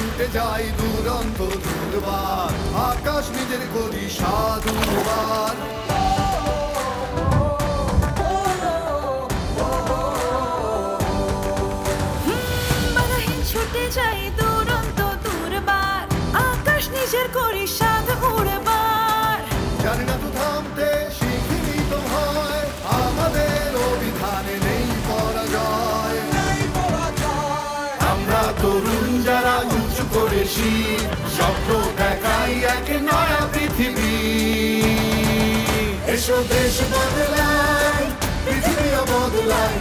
ছুটে যাই দুরন্ত দুর্বার, আকাশ নিজের করি সাধুবার। ছুটে যাই দুরন্ত দুর্বার, আকাশ নিজের করি সাধু উড়বার। জানি না তো থামতে, শিখিনি তো হয়, আমাদের অভিধানে নেই পরাজয়। আমরা তরুণ যারা উঁচু করে শির, স্বপ্ন দেখাই এক নয়া পৃথিবী। এসো দেশ বদলাই, পৃথিবীও বদলাই।